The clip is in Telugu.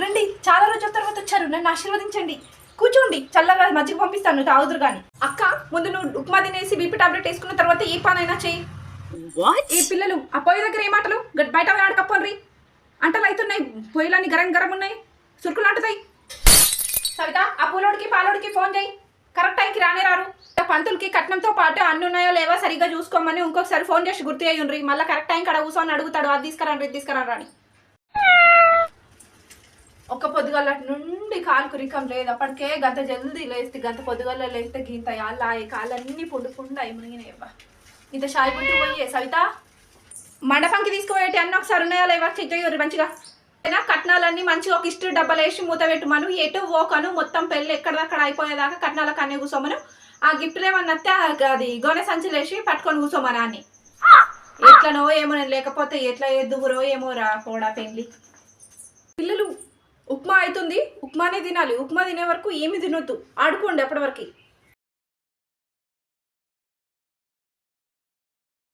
రండి, చాలా రోజుల తర్వాత వచ్చారు, నన్ను ఆశీర్వదించండి. కూర్చోండి, చల్లగా మజ్జిగ పంపిస్తాను తాగుదురు గాని. అక్క, ముందు నువ్వు ఉప్మా తినేసి బీపీ టాబ్లెట్ వేసుకున్న తర్వాత ఏ పనైనా చెయ్యి. ఈ పిల్లలు ఆ పొయ్యి దగ్గర ఏ మాటలు, బయట ఆడకపోండి. అంటలు అవుతున్నాయి, పొయ్యిలన్నీ గరం గరం ఉన్నాయి, సురుకులు అంటుతాయి. సవిత, ఆ పూలోడికి పాలోడికి ఫోన్ చేయి, కరెక్ట్ టైంకి రానే రారు. పంతులకి కట్నంతో పాటు అన్ని ఉన్నాయో లేవో సరిగ్గా చూసుకోమని ఇంకొకసారి ఫోన్ చేసి గుర్తు చేయండి. మళ్ళీ కరెక్ట్ టైం కడ కూర్చొని అడుగుతాడు, అది తీసుకురండి ఇది తీసుకురండి అని. ఒక్క పొద్దుగల నుండి కాలుకు రికం లేదు, అప్పటికే గంట జల్దీ లేస్తే గంట పొద్దుగల లేస్తే గింత యాళ్ళ కాళ్ళన్నీ పుండు పుండు అయి మునిగినాయవ్వ. ఇంత షాయి పుట్టి పోయి సవిత మండపంకి తీసుకుపోయేటి అన్నీ ఒకసారి ఉన్నాయా లేవా చెక్ చేయరు మంచిగా. కట్నాలన్నీ మంచిగా ఒక ఇష్ట డబ్బలు వేసి మూత పెట్టుమను, ఎటు ఓకను మొత్తం పెళ్ళి ఎక్కడదక్కడ అయిపోయేదాకా కట్నాలకు అన్నీ కూర్చోమను. ఆ గిఫ్ట్లు ఏమన్నా అది గోనె సంచులు వేసి పట్టుకొని కూర్చోమరా అని. ఎట్లనో ఏమో, లేకపోతే ఎట్లా ఎద్దుగురో ఏమో రా పోడా పెళ్ళి. పిల్లలు ఉప్మా అవుతుంది, ఉప్మానే తినాలి. ఉప్మా తినే వరకు ఏమి తినొద్దు, ఆడుకోండి అప్పటి వరకు.